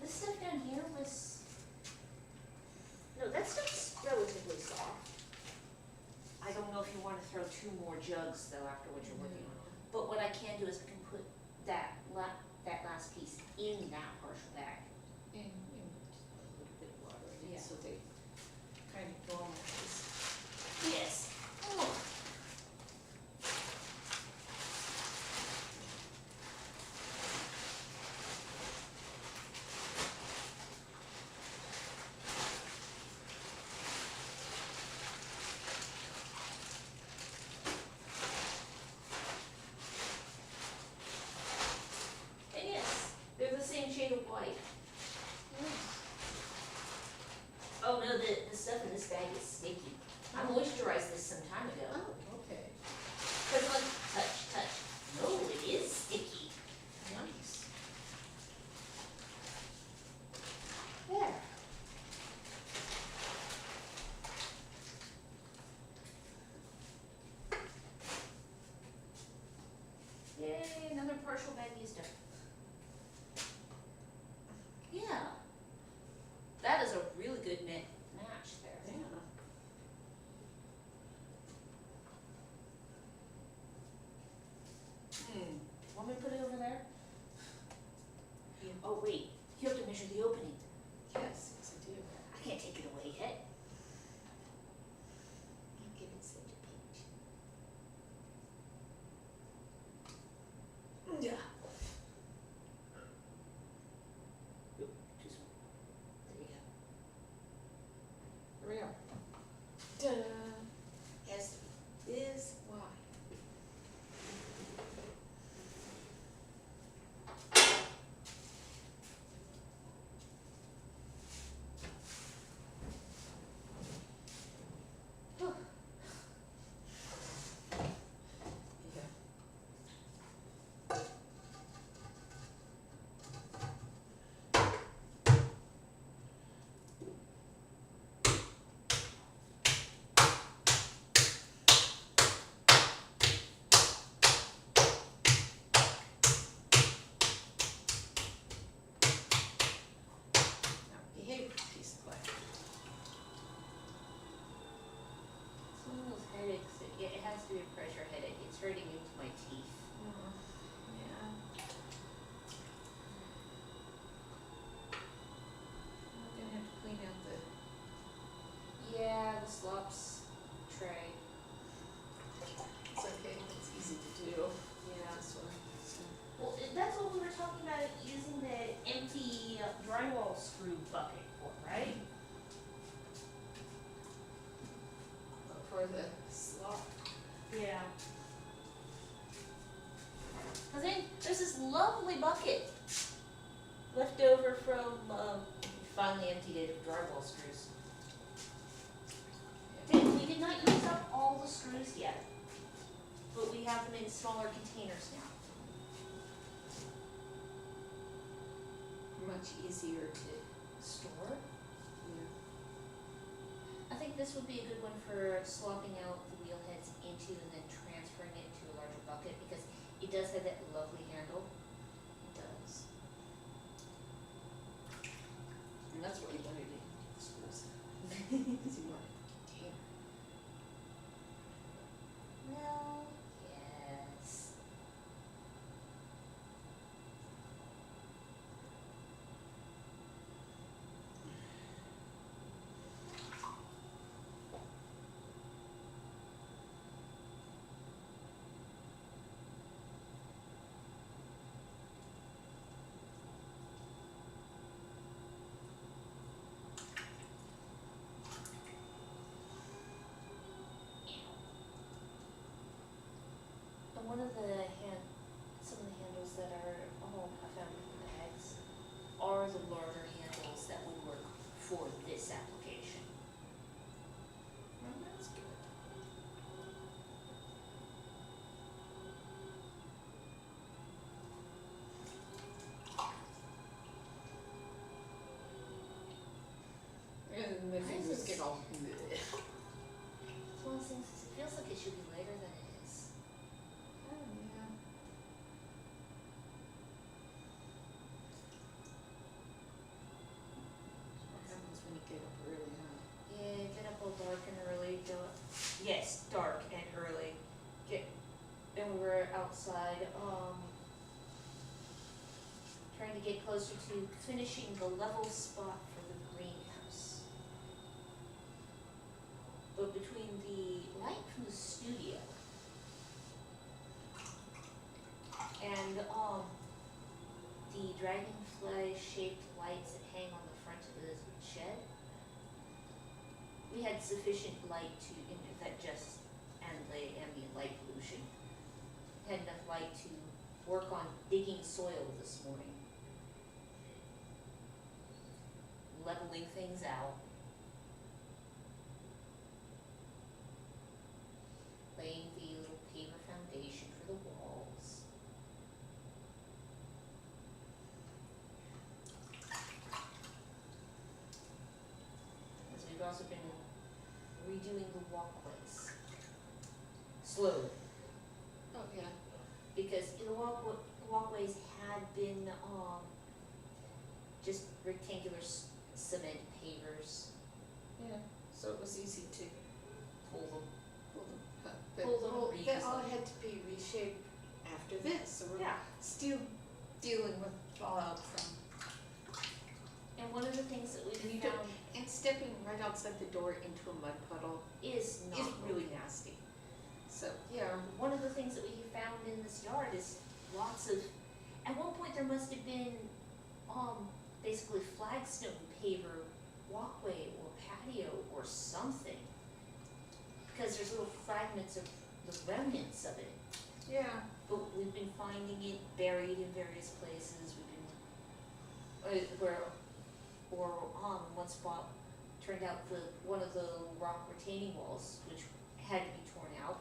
This stuff down here was. No, that stuff's relatively soft. I don't know if you wanna throw 2 more jugs though after what you're working on. But what I can do is I can put that last piece in that partial bag. And just put a little bit of water in Yeah. it so they kind of go Oh wait, you have to measure the opening. Yes, I do. I can't take it away yet. I'm giving such a pinch. Yeah. Oop, too small. There you go. Here we are. Ta-da! As is why. Whew. Yeah. Now behave, piece of clay. It's one of those headaches, it has to be a pressure headache, it's hurting into my teeth. Yeah. I'm gonna have to clean out the, Yeah, the slops tray. it's okay, it's easy to do. Yeah. This one. So, Well, that's what we were talking about, using the empty drywall screw bucket for, right? for the slop. Yeah. Cause then there's this lovely bucket left over from, finally emptied it of drywall screws. We did not use up all the screws yet, but we have them in smaller containers now. Much easier to Store? yeah. I think this would be a good one for swapping out the wheel heads into and then transferring it to a larger bucket, because it does have that lovely handle. It does. And that's what you wanted to do, the screws. Because you want a container. Well, yes. And one of the some of the handles that are, I found in the bags, are the larger handles that would work for this application. Well, that's good. And the fingers get all bleh. It's one of those things, it feels like it should be lighter than it is. Oh, yeah. What happens when you get up early, huh? Yeah, get up all dark and early, yes, dark and early. And we were outside, trying to get closer to finishing the level spot for the greenhouse. But between the light from the studio and, the dragonfly shaped lights that hang on the front of the shed, we had sufficient light to, and the ambient light pollution, had enough light to work on digging soil this morning. Leveling things out. Laying the little paper foundation for the walls. As we've also been redoing the walkways. Slowly. Oh, yeah. Because the walkways had been, just rectangular cement pavers. Yeah, so it was easy to Pull them. pull them up. But Pull them all- that all reasonably. had to be reshaped after this, so we're Yeah. still dealing with fallout from And one of the things that And we you don't- found And stepping right outside the door into a mud puddle is not is really okay. nasty. So, yeah. One of the things that we found in this yard is lots of, at one point there must have been, basically flagstone paver walkway or patio or something. Because there's little fragments of the remnants of it. Yeah. But we've been finding it buried in various places, we've been, one spot turned out one of the rock retaining walls, which had to be torn out.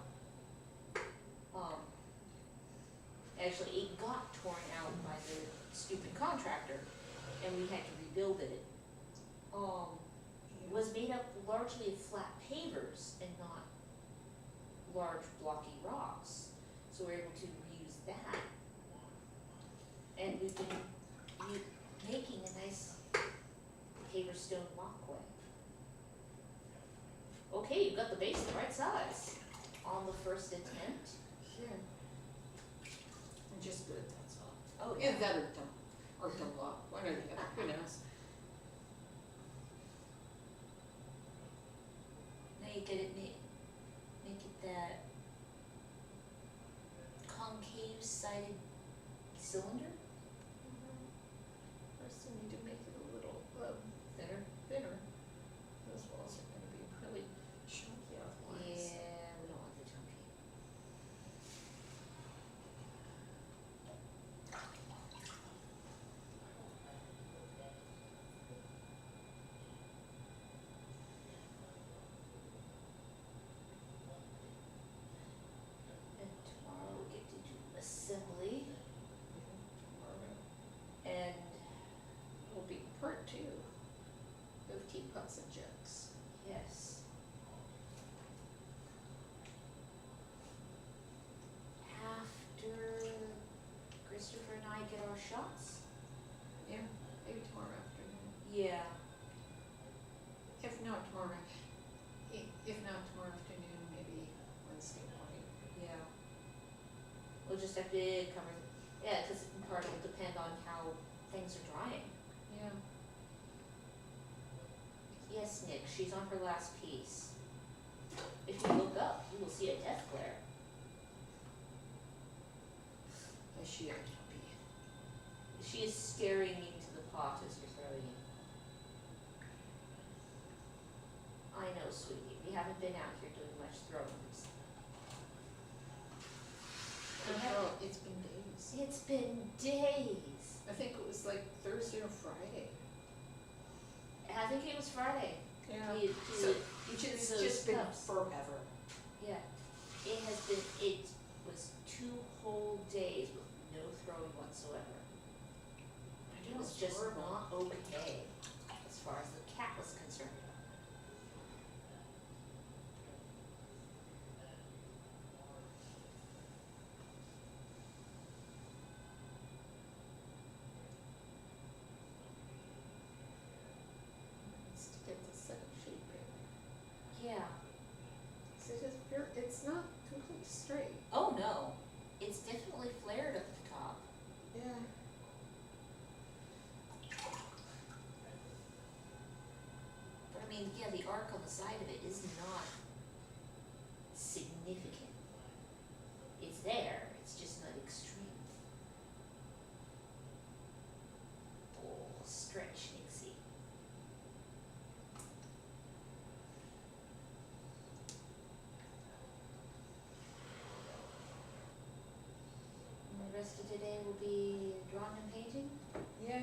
Actually, it got torn out by the stupid contractor, and we had to rebuild it. Was made up largely of flat pavers and not large blocky rocks, so we're able to reuse that. And we've been making a nice paver stone walkway. Okay, you've got the base the right size on the first attempt. Yeah. And just good, that's all. Oh, Either that or dumb law, one or the other, who knows? Now you get it, make it that concave sided cylinder, First we need to make it a little thinner. thinner. Those walls are gonna be really chunky otherwise. Yeah, we don't want the chunky. And tomorrow we get to do assembly, and Will be part two of teapots and jugs. yes. After Christopher and I get our shots? Yeah, maybe tomorrow afternoon. Yeah. If not tomorrow afternoon, maybe Wednesday morning. Yeah. We'll just have to cover, yeah, cause part will depend on how things are drying. Yeah. Yes, Nick, she's on her last piece. If you look up, you will see a death glare. Is she a puppy? She is staring into the pot as you're throwing it. I know, sweetie, we haven't been out here doing much throwing recently. Oh, it's been days. It's been days. I think it was like Thursday or Friday. I think it was Friday. Yeah. We So, did which has those just been cups. forever. Yeah, it was 2 whole days with no throwing whatsoever. It was just horrible. not okay, as far as the cat was concerned. It's to get the set shape in. Yeah. So it's not completely straight. Oh no, it's definitely flared at the top. Yeah. But I mean, yeah, the arc on the side of it is not significant. It's there, it's just not extreme. Oh, stretch, Nixie. And the rest of today will be drawing and painting? Yeah.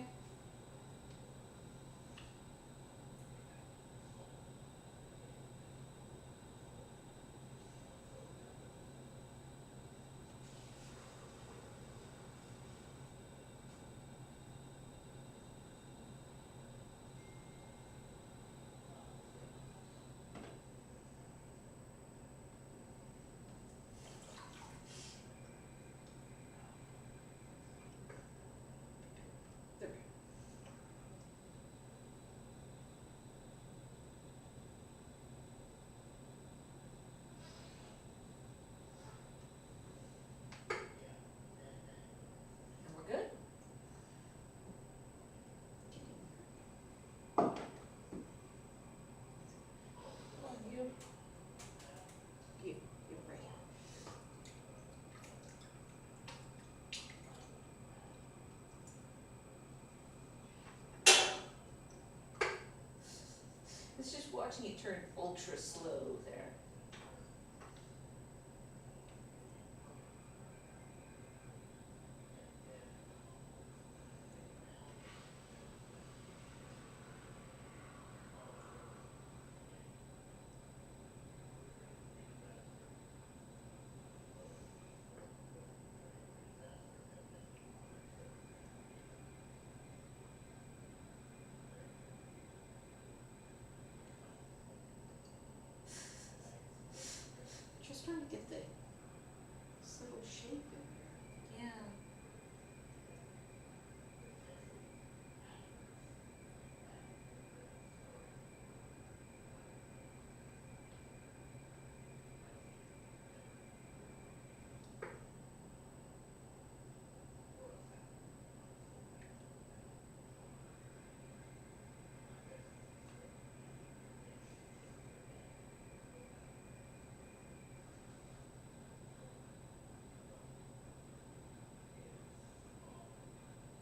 watching it turn ultra slow there. Just trying to get this little shape in there. Yeah.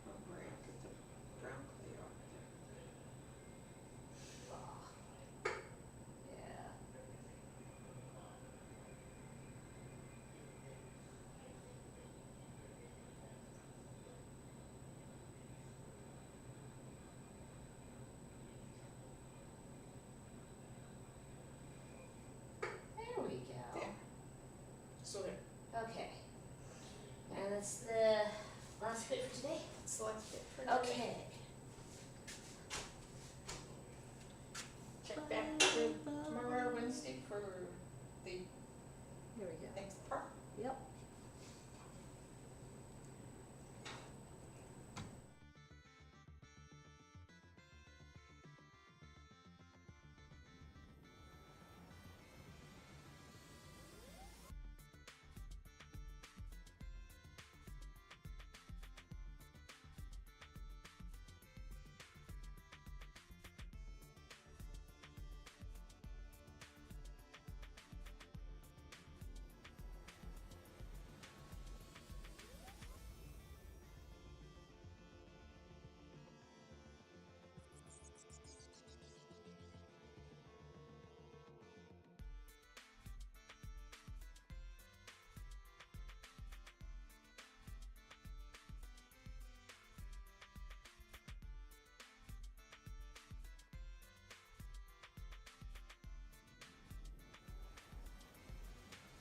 Oh, right, get the brown clay off there. Yeah. There we go. There. So there, Okay. And that's the last bit for today. so let's get for today. Okay. Check back with tomorrow, Wednesday for the There we go. next part. Yep.